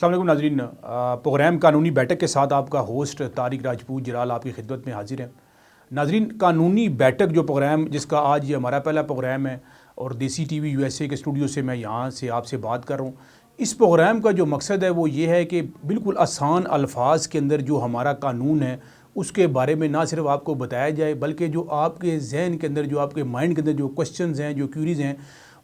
السلام علیکم ناظرین، پروگرام قانونی بیٹھک کے ساتھ آپ کا ہوسٹ طارق راجپوت جلال آپ کی خدمت میں حاضر ہے۔ ناظرین، قانونی بیٹھک جو پروگرام جس کا آج یہ ہمارا پہلا پروگرام ہے اور دیسی T V U S A کے اسٹوڈیو سے میں یہاں سے آپ سے بات کر رہا ہوں، اس پروگرام کا جو مقصد ہے وہ یہ ہے کہ بالکل آسان الفاظ کے اندر جو ہمارا قانون ہے اس کے بارے میں نہ صرف آپ کو بتایا جائے بلکہ جو آپ کے ذہن کے اندر، جو آپ کے مائنڈ کے اندر جو کوشچنز ہیں، جو کیوریز ہیں،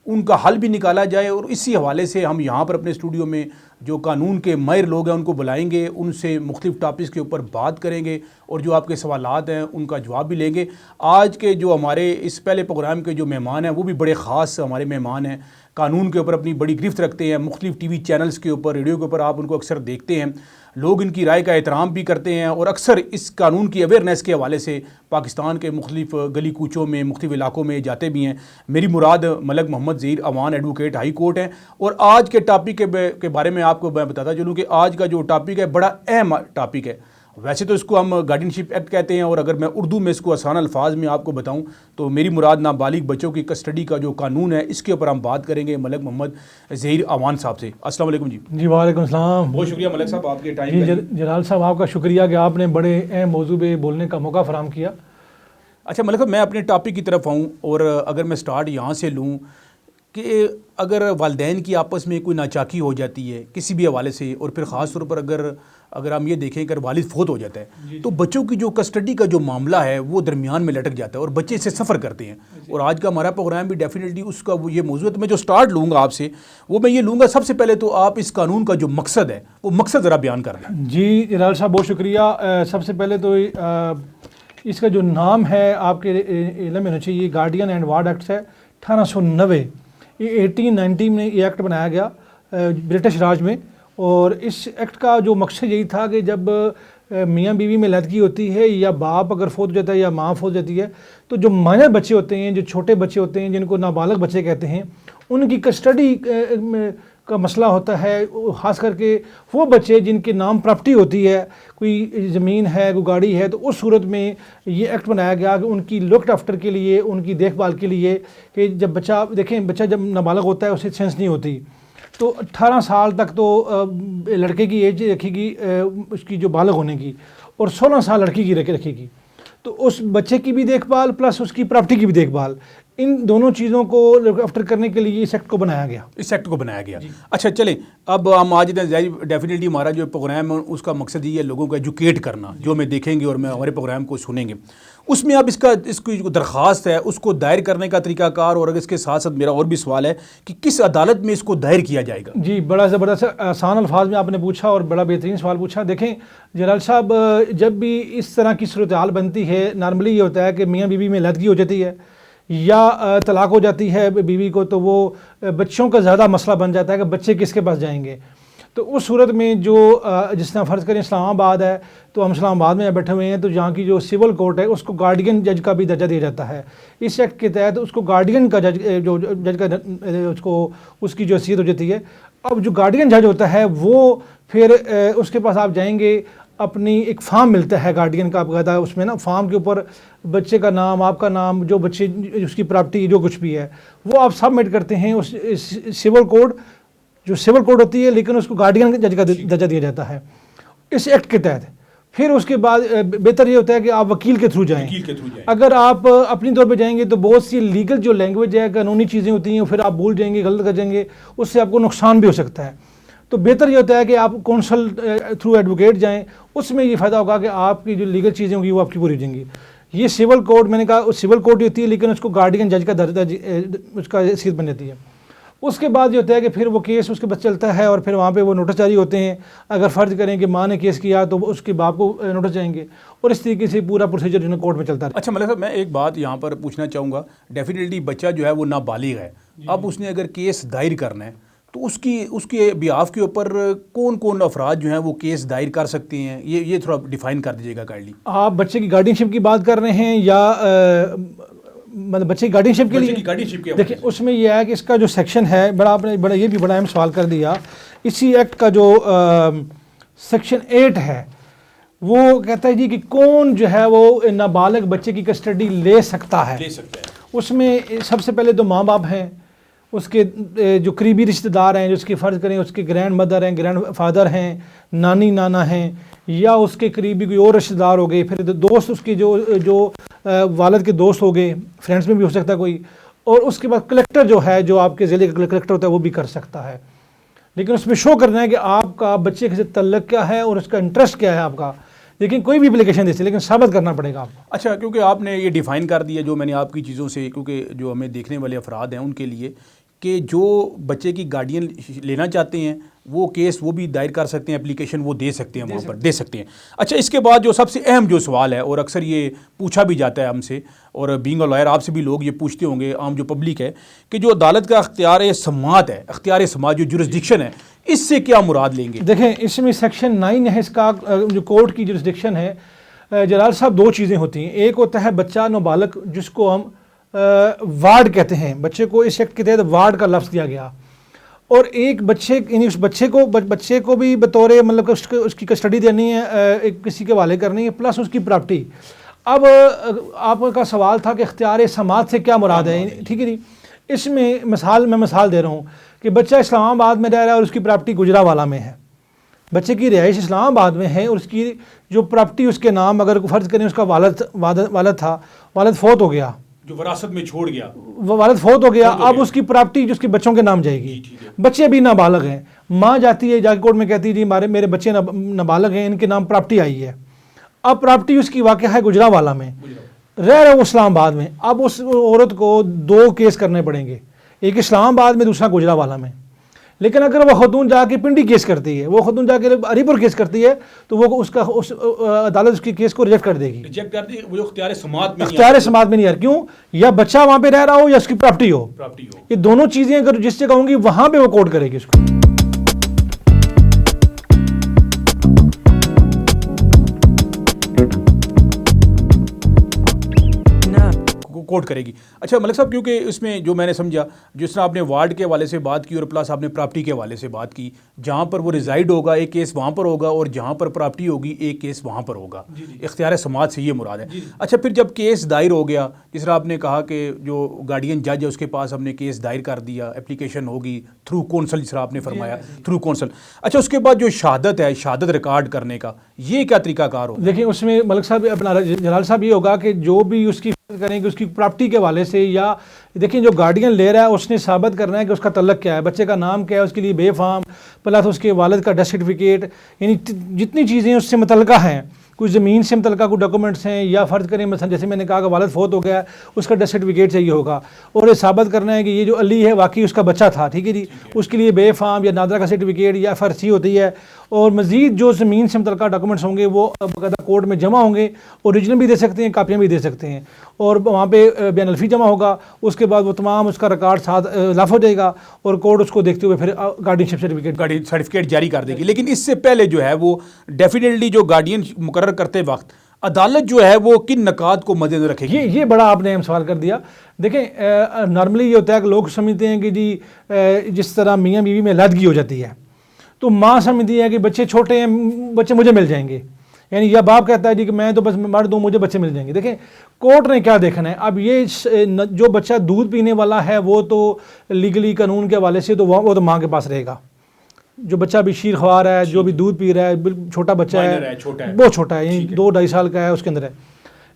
ان کا حل بھی نکالا جائے۔ اور اسی حوالے سے ہم یہاں پر اپنے اسٹوڈیو میں جو قانون کے ماہر لوگ ہیں ان کو بلائیں گے، ان سے مختلف ٹاپکس کے اوپر بات کریں گے اور جو آپ کے سوالات ہیں ان کا جواب بھی لیں گے۔ آج کے جو ہمارے اس پہلے پروگرام کے جو مہمان ہیں وہ بھی بڑے خاص ہمارے مہمان ہیں، قانون کے اوپر اپنی بڑی گرفت رکھتے ہیں، مختلف ٹی وی چینلز کے اوپر، ریڈیو کے اوپر آپ ان کو اکثر دیکھتے ہیں، لوگ ان کی رائے کا احترام بھی کرتے ہیں اور اکثر اس قانون کی اویئرنیس کے حوالے سے پاکستان کے مختلف گلی کوچوں میں، مختلف علاقوں میں جاتے بھی ہیں۔ میری مراد ملک محمد ظہیر امان ایڈوکیٹ ہائی کورٹ ہیں۔ اور آج کے ٹاپک کے بارے میں آپ کو میں بتاتا چلوں کہ آج کا جو ٹاپک ہے بڑا اہم ٹاپک ہے۔ ویسے تو اس کو ہم گارڈینشپ ایکٹ کہتے ہیں، اور اگر میں اردو میں اس کو آسان الفاظ میں آپ کو بتاؤں تو میری مراد نابالغ بچوں کی کسٹڈی کا جو قانون ہے اس کے اوپر ہم بات کریں گے ملک محمد ظہیر امان صاحب سے۔ السلام علیکم جی۔ وعلیکم السلام۔ بہت شکریہ ملک صاحب آپ کے ٹائم کا۔ جلال صاحب آپ کا شکریہ کہ آپ نے بڑے اہم موضوع پہ بولنے کا موقع فراہم کیا۔ اچھا ملک صاحب، میں اپنے ٹاپک کی طرف آؤں اور اگر میں سٹارٹ یہاں سے لوں کہ اگر والدین کی آپس میں کوئی ناچاکی ہو جاتی ہے کسی بھی حوالے سے، اور پھر خاص طور پر اگر ہم یہ دیکھیں کہ والد فوت ہو جاتا ہے تو بچوں کی جو کسٹڈی کا جو معاملہ ہے وہ درمیان میں لٹک جاتا ہے اور بچے سے سفر کرتے ہیں۔ اور آج کا ہمارا پروگرام بھی ڈیفینیٹلی اس کا یہ موضوع ہے۔ تو میں جو سٹارٹ لوں گا آپ سے وہ میں یہ لوں گا، سب سے پہلے تو آپ اس قانون کا جو مقصد ہے وہ مقصد ذرا بیان کر دیں۔ جی جلال صاحب بہت شکریہ۔ سب سے پہلے تو اس کا جو نام ہے آپ کے علم میں ہونا چاہیے، گارڈین اینڈ وارڈ ایکٹ ہے 1890۔ یہ 1890 میں یہ ایکٹ بنایا گیا برٹش راج میں، اور اس ایکٹ کا جو مقصد یہی تھا کہ جب میاں بیوی میں علیحدگی ہوتی ہے یا باپ اگر فوت ہو جاتا ہے یا ماں فوت ہو جاتی ہے تو جو مائنر بچے ہوتے ہیں، جو چھوٹے بچے ہوتے ہیں جن کو نابالغ بچے کہتے ہیں، ان کی کسٹڈی کا مسئلہ ہوتا ہے۔ خاص کر کے وہ بچے جن کے نام پراپرٹی ہوتی ہے، کوئی زمین ہے، کوئی گاڑی ہے، تو اس صورت میں یہ ایکٹ بنایا گیا کہ ان کی لکڈ آفٹر کے لیے، ان کی دیکھ بھال کے لیے، کہ جب بچہ دیکھیں بچہ جب نابالغ ہوتا ہے اسے سینس نہیں ہوتی، تو 18 سال تک تو لڑکے کی ایج رکھے گی اس کی جو بالغ ہونے کی، اور 16 سال لڑکی کی رکھے گی۔ تو اس بچے کی بھی دیکھ بھال پلس اس کی پراپرٹی کی بھی دیکھ بھال، ان دونوں چیزوں کو آفٹر کرنے کے لیے اس ایکٹ کو بنایا گیا۔ اچھا چلیں اب ہم آج ڈیفینیٹلی ہمارا جو پروگرام ہے اس کا مقصد یہ ہے لوگوں کو ایجوکیٹ کرنا، جو ہمیں دیکھیں گے اور میں ہمارے پروگرام کو سنیں گے۔ اس میں اب اس کی جو درخواست ہے اس کو دائر کرنے کا طریقہ کار، اور اگر اس کے ساتھ ساتھ میرا اور بھی سوال ہے کہ کس عدالت میں اس کو دائر کیا جائے گا؟ جی بڑا زبردست آسان الفاظ میں آپ نے پوچھا اور بڑا بہترین سوال پوچھا۔ دیکھیں جلال صاحب، جب بھی اس طرح کی صورتحال بنتی ہے، نارملی یہ ہوتا ہے کہ میاں بیوی میں علیحدگی ہو جاتی ہے یا طلاق ہو جاتی ہے بیوی کو، تو وہ بچوں کا زیادہ مسئلہ بن جاتا ہے کہ بچے کس کے پاس جائیں گے۔ تو اس صورت میں جو جس طرح فرض کریں اسلام آباد ہے تو ہم اسلام آباد میں بیٹھے ہوئے ہیں، تو جہاں کی جو سول کورٹ ہے اس کو گارڈین جج کا بھی درجہ دیا جاتا ہے۔ اس ایکٹ کے تحت اس کو گارڈین کا جج کا اس کی جو حیثیت ہو جاتی ہے۔ اب جو گارڈین جج ہوتا ہے وہ پھر اس کے پاس آپ جائیں گے، اپنی ایک فارم ملتا ہے گارڈین کا باقاعدہ، اس میں نا فارم کے اوپر بچے کا نام، آپ کا نام، جو بچے اس کی پراپرٹی جو کچھ بھی ہے وہ آپ سبمٹ کرتے ہیں اس سول کوڈ، جو سول کوڈ ہوتی ہے، لیکن اس کو گارڈین جج کا درجہ دیا جاتا ہے اس ایکٹ کے تحت۔ پھر اس کے بعد بہتر یہ ہوتا ہے کہ آپ وکیل کے تھرو جائیں۔ اگر آپ اپنی طور پہ جائیں گے تو بہت سی لیگل جو لینگویج ہے، قانونی چیزیں ہوتی ہیں، پھر آپ بھول جائیں گے، غلط کر جائیں گے، اس سے آپ کو نقصان بھی ہو سکتا ہے۔ تو بہتر یہ ہوتا ہے کہ آپ کونسل تھرو ایڈوکیٹ جائیں، اس میں یہ فائدہ ہوگا کہ آپ کی جو لیگل چیزیں ہوں گی وہ آپ کی پوری ہو جائیں گی۔ یہ سول کوڈ میں نے کہا سول کوڈ ہوتی ہے، لیکن اس کو گارڈین جج کا درجہ اس کا حیثیت بن جاتی ہے۔ اس کے بعد یہ ہوتا ہے کہ پھر وہ کیس اس کے بعد چلتا ہے اور پھر وہاں پہ وہ نوٹس جاری ہوتے ہیں۔ اگر فرض کریں کہ ماں نے کیس کیا تو اس کے باپ کو نوٹس جائیں گے، اور اس طریقے سے پورا پروسیجر جو ہے کورٹ میں چلتا ہے۔ اچھا ملک صاحب، میں ایک بات یہاں پر پوچھنا چاہوں گا، ڈیفینیٹلی بچہ جو ہے وہ نابالغ ہے، اب اس نے اگر کیس دائر کرنا ہے تو اس کے بیاف کے اوپر کون کون افراد جو ہیں وہ کیس دائر کر سکتے ہیں، یہ تھوڑا ڈیفائن کر دیجیے گا کائنڈلی۔ آپ بچے کی گارڈینشپ کی بات کر رہے ہیں یا مطلب بچے کی گارڈینشپ کے لیے؟ دیکھیں اس میں یہ ہے کہ اس کا جو سیکشن ہے آپ نے یہ بھی بڑا اہم سوال کر دیا۔ اسی ایکٹ کا جو سیکشن 8 ہے وہ کہتا ہے جی کہ کون جو ہے وہ نابالغ بچے کی کسٹڈی لے سکتا ہے۔ اس میں سب سے پہلے تو ماں باپ ہیں، اس کے جو قریبی رشتہ دار ہیں، جو اس کے فرض کریں اس کے گرینڈ مدر ہیں، گرینڈ فادر ہیں، نانی نانا ہیں، یا اس کے قریبی کوئی اور رشتہ دار ہو گئے، پھر دوست اس کے جو والد کے دوست ہو گئے، فرینڈس میں بھی ہو سکتا ہے کوئی، اور اس کے بعد کلیکٹر جو ہے، جو آپ کے ضلع کا کلیکٹر ہوتا ہے وہ بھی کر سکتا ہے. لیکن اس میں شو کرنا ہے کہ آپ کا بچے کے ساتھ تعلق کیا ہے اور اس کا انٹرسٹ کیا ہے آپ کا. لیکن کوئی بھی اپلیکیشن دے سکتے، لیکن ثابت کرنا پڑے گا آپ کو. اچھا، کیونکہ آپ نے یہ ڈیفائن کر دیا جو میں نے آپ کی چیزوں سے، کیونکہ جو ہمیں دیکھنے والے افراد ہیں ان کے لیے، کہ جو بچے کی گارڈین لینا چاہتے ہیں وہ کیس وہ بھی دائر کر سکتے ہیں، اپلیکیشن وہ دے سکتے ہیں، وہاں پر دے سکتے ہیں. اچھا، اس کے بعد جو سب سے اہم جو سوال ہے، اور اکثر یہ پوچھا بھی جاتا ہے ہم سے، اور بینگ اے لائر آپ سے بھی لوگ یہ پوچھتے ہوں گے، عام جو پبلک ہے، کہ جو عدالت کا اختیار سماعت ہے، اختیار سماعت جو جورسڈکشن ہے، اس سے کیا مراد لیں گے؟ دیکھیں، اس میں سیکشن 9 ہے اس کا، جو کورٹ کی جورسڈکشن ہے. جلال صاحب، دو چیزیں ہوتی ہیں. ایک ہوتا ہے بچہ نابالغ، جس کو ہم وارڈ کہتے ہیں، بچے کو اس ایکٹ کے تحت وارڈ کا لفظ دیا گیا، اور ایک بچے، یعنی اس بچے کو بھی بطور مطلب کہ اس کی کسٹڈی دینی ہے، کسی کے حوالے کرنی ہے، پلس اس کی پراپرٹی. اب آپ کا سوال تھا کہ اختیار سماعت سے کیا مراد ہے، ٹھیک ہے جی. اس میں میں مثال دے رہا ہوں کہ بچہ اسلام آباد میں رہ رہا ہے اور اس کی پراپرٹی گجرانوالہ میں ہے. بچے کی رہائش اسلام آباد میں ہے، اور اس کی جو پراپرٹی اس کے نام، اگر فرض کریں اس کا والد تھا، والد فوت ہو گیا، جو وراثت میں چھوڑ گیا، والد فوت ہو گیا، اب اس کی پراپرٹی جو اس کے بچوں کے نام جائے گی. بچے بھی نابالغ ہیں، ماں جاتی ہے جا کے کورٹ میں کہتی ہے جی میرے بچے نابالغ ہیں، ان کے نام پراپرٹی آئی ہے. اب پراپرٹی اس کی واقع ہے گجرانوالہ میں، رہ رہے وہ اسلام آباد میں. اب اس عورت کو 2 کیس کرنے پڑیں گے، ایک اسلام آباد میں، دوسرا گجرانوالہ میں. لیکن اگر وہ خاتون جا کے پنڈی کیس کرتی ہے، وہ خاتون جا کے ہری پور کیس کرتی ہے، تو وہ عدالت اس کی کیس کو ریجیکٹ کر دے گی. ریجیکٹ کر دے گی، وہ اختیار سماعت میں نہیں آ رہا. کیوں؟ یا بچہ وہاں پہ رہ رہا ہو یا اس کی پراپرٹی ہو. یہ دونوں چیزیں اگر جس جگہ ہوں گی وہاں پہ وہ کوٹ کرے گی اس کو. کوٹ کرے گی. اچھا ملک صاحب، کیونکہ اس میں جو میں نے سمجھا، جس طرح آپ نے وارڈ کے حوالے سے بات کی اور پلس آپ نے پراپرٹی کے حوالے سے بات کی، جہاں پر وہ ریزائڈ ہوگا ایک کیس وہاں پر ہوگا، اور جہاں پر پراپرٹی ہوگی ایک کیس وہاں پر ہوگا. اختیار سماعت سے یہ مراد ہے. اچھا، پھر جب کیس دائر ہو گیا، جس طرح آپ نے کہا کہ جو گارڈین جج ہے اس کے پاس ہم نے کیس دائر کر دیا، اپلیکیشن ہوگی تھرو کونسل، جس طرح آپ نے فرمایا تھرو کونسل. اچھا، اس کے بعد جو شہادت ہے، شہادت ریکارڈ کرنے کا یہ کیا طریقہ کار ہوگا؟ دیکھیں، اس میں ملک صاحب، اپنا جلال صاحب، یہ ہوگا کہ جو بھی اس کی کریں کہ اس کی پراپرٹی کے حوالے سے، یا دیکھیں جو گارڈین لے رہا ہے اس نے ثابت کرنا ہے کہ اس کا تعلق کیا ہے، بچے کا نام کیا ہے، اس کے لیے بے فارم، پلس اس کے والد کا ڈیتھ سرٹیفکیٹ، یعنی جتنی چیزیں اس سے متعلقہ ہیں، کوئی زمین سے متعلقہ کوئی ڈاکومنٹس ہیں، یا فرض کریں مثلا جیسے میں نے کہا کہ والد فوت ہو گیا، اس کا ڈیتھ سرٹیفکیٹ چاہیے ہوگا، اور یہ ثابت کرنا ہے کہ یہ جو علی ہے واقعی اس کا بچہ تھا. ٹھیک ہے جی. اس کے لیے بے فارم یا نادرہ کا سرٹیفکیٹ یا FRC ہوتی ہے. اور مزید جو زمین سے متعلقہ ڈاکومنٹس ہوں گے وہ باقاعدہ کورٹ میں جمع ہوں گے، اوریجنل بھی دے سکتے ہیں، کاپیاں بھی دے سکتے ہیں، اور وہاں پہ بیان الفی جمع ہوگا. اس کے بعد وہ تمام اس کا ریکارڈ ساتھ لاف ہو جائے گا، اور کورٹ اس کو دیکھتے ہوئے پھر گارڈینشپ سرٹیفکیٹ جاری کر دے گی. لیکن اس سے پہلے جو ہے وہ ڈیفینیٹلی جو گارڈین مقرر کرتے وقت عدالت جو ہے وہ کن نکات کو مد نظر رکھے گی؟ یہ بڑا آپ نے سوال کر دیا. دیکھیں، نارملی یہ ہوتا ہے کہ لوگ سمجھتے ہیں کہ جی جس طرح میاں بیوی میں علیحدگی ہو جاتی ہے تو ماں سمجھتی ہے کہ بچے چھوٹے ہیں، بچے مجھے مل جائیں گے، یعنی یا باپ کہتا ہے جی کہ میں تو بس مرد ہوں، مجھے بچے مل جائیں گے. دیکھیں، کورٹ نے کیا دیکھنا ہے. اب یہ جو بچہ دودھ پینے والا ہے وہ تو لیگلی قانون کے حوالے سے تو وہ تو ماں کے پاس رہے گا. جو بچہ بھی شیر خوار ہے، جو بھی دودھ پی رہا ہے، چھوٹا بچہ ہے، بہت چھوٹا ہے، یعنی 2-2.5 سال کا ہے، اس کے اندر ہے.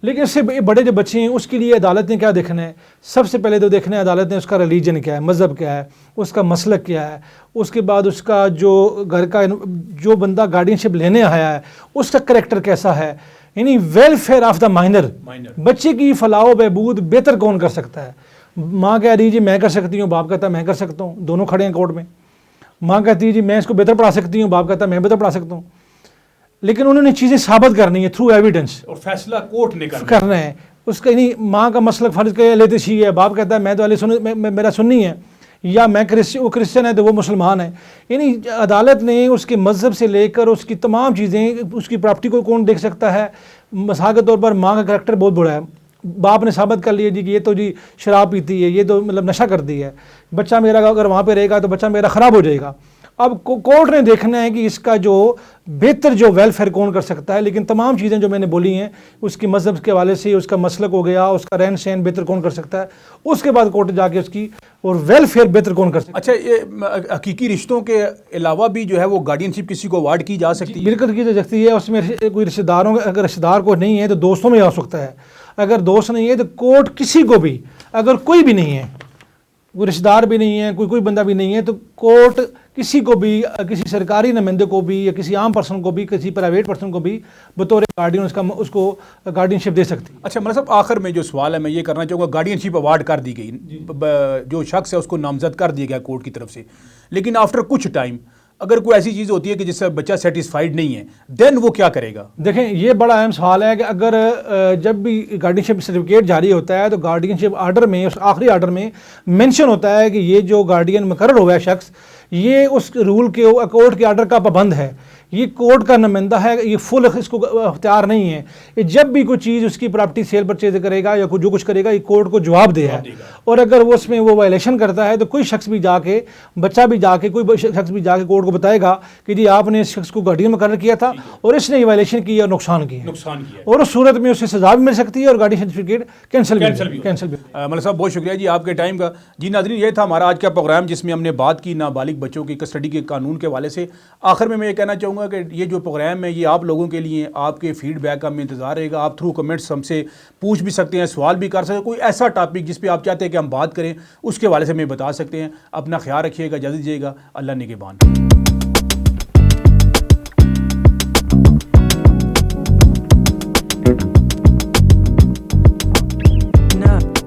لیکن اس سے بڑے جو بچے ہیں اس کے لیے عدالت نے کیا دیکھنا ہے؟ سب سے پہلے تو دیکھنا ہے عدالت نے اس کا ریلیجن کیا ہے، مذہب کیا ہے، اس کا مسلک کیا ہے. اس کے بعد اس کا جو گھر کا جو بندہ گارڈینشپ لینے آیا ہے اس کا کریکٹر کیسا ہے، یعنی ویلفیئر آف دا مائنر، بچے کی فلاح و بہبود بہتر کون کر سکتا ہے. ماں کہہ رہی جی میں کر سکتی ہوں، باپ کہتا ہے میں کر سکتا ہوں، دونوں کھڑے ہیں کورٹ میں. ماں کہتی ہے جی میں اس کو بہتر پڑھا سکتی ہوں، باپ کہتا ہے میں بہتر پڑھا سکتا ہوں. لیکن انہوں نے چیزیں ثابت کرنی ہے تھرو ایویڈنس، اور فیصلہ کورٹ نے کرنا ہے. اس کا یعنی ماں کا مسلک فرض کہ لیتے شیعہ ہے، باپ کہتا ہے میں تو میرا سنی ہے، یا میں کرسچن ہے تو وہ مسلمان ہے. یعنی عدالت نے اس کے مذہب سے لے کر اس کی تمام چیزیں، اس کی پراپرٹی کو کون دیکھ سکتا ہے. مثال کے طور پر ماں کا کریکٹر بہت بڑا ہے، باپ نے ثابت کر لیا جی کہ یہ تو جی شراب پیتی ہے، یہ تو مطلب نشہ کرتی ہے، بچہ میرا اگر وہاں پہ رہے گا تو بچہ میرا خراب ہو جائے گا. اب کورٹ نے دیکھنا ہے کہ اس کا جو بہتر جو ویلفیئر کون کر سکتا ہے، لیکن تمام چیزیں جو میں نے بولی ہیں اس کی مذہب کے حوالے سے، اس کا مسلک ہو گیا، اس کا رہن سہن بہتر کون کر سکتا ہے، اس کے بعد کورٹ جا کے اس کی اور ویلفیئر بہتر کون کر سکتا ہے۔ اچھا، یہ حقیقی رشتوں کے علاوہ بھی جو ہے وہ گارڈین شپ کسی کو اوارڈ کی جا سکتی ہے؟ بالکل کی جا سکتی ہے، اس میں کوئی رشتہ داروں، اگر رشتہ دار کو نہیں ہے تو دوستوں میں آ سکتا ہے، اگر دوست نہیں ہے تو کورٹ کسی کو بھی، اگر کوئی بھی نہیں ہے، کوئی رشتہ دار بھی نہیں ہے، کوئی بندہ بھی نہیں ہے، تو کورٹ کسی کو بھی، کسی سرکاری نمائندے کو بھی یا کسی عام پرسن کو بھی، کسی پرائیویٹ پرسن کو بھی بطور گارڈین اس کو گارڈین شپ دے سکتی ہے۔ اچھا مولانا صاحب، آخر میں جو سوال ہے میں یہ کرنا چاہوں گا، گارڈین شپ اوارڈ کر دی گئی، جو شخص ہے اس کو نامزد کر دیا گیا کورٹ کی طرف سے، لیکن آفٹر کچھ ٹائم اگر کوئی ایسی چیز ہوتی ہے کہ جس سے بچہ سیٹسفائیڈ نہیں ہے، دین وہ کیا کرے گا؟ دیکھیں یہ بڑا اہم سوال ہے کہ اگر جب بھی گارڈین شپ سرٹیفکیٹ جاری ہوتا ہے تو گارڈین شپ آرڈر میں، اس آخری آرڈر میں مینشن ہوتا ہے کہ یہ جو گارڈین مقرر ہوا ہے شخص، یہ اس رول کے، کورٹ کے آرڈر کا پابند ہے، یہ کورٹ کا نمائندہ ہے، یہ فل اس کو اختیار نہیں ہے، یہ جب بھی کوئی چیز اس کی پراپرٹی سیل پرچیز کرے گا یا جو کچھ کرے گا یہ کورٹ کو جواب دے ہے، اور اگر وہ اس میں وہ وائلیشن کرتا ہے تو کوئی شخص بھی جا کے، بچہ بھی جا کے، کوئی شخص بھی جا کے کورٹ کو بتائے گا کہ جی آپ نے اس شخص کو گارڈین مقرر کیا تھا اور اس نے یہ وائلیشن کی اور نقصان کیا، اور اس صورت میں اسے سزا بھی مل سکتی ہے اور گارڈین سرٹیفکیٹ کینسل بھی۔ مولانا صاحب بہت شکریہ جی آپ کے ٹائم کا۔ جی ناظرین، یہ تھا ہمارا آج کا پروگرام جس میں ہم نے بات کی نابالغ بچوں کی کسٹڈی کے قانون کے حوالے سے۔ آخر میں یہ کہنا چاہوں گا کہ یہ جو پروگرام ہے یہ آپ لوگوں کے لیے، آپ کے فیڈ بیک کا ہمیں انتظار رہے گا۔ آپ تھرو کمنٹس ہم سے پوچھ بھی سکتے ہیں، سوال بھی کر سکتے ہیں، کوئی ایسا ٹاپک جس پہ آپ چاہتے ہیں کہ ہم بات کریں اس کے حوالے سے ہمیں بتا سکتے ہیں۔ اپنا خیال رکھیے گا، اجازت دیجیے گا، اللہ نگہبان۔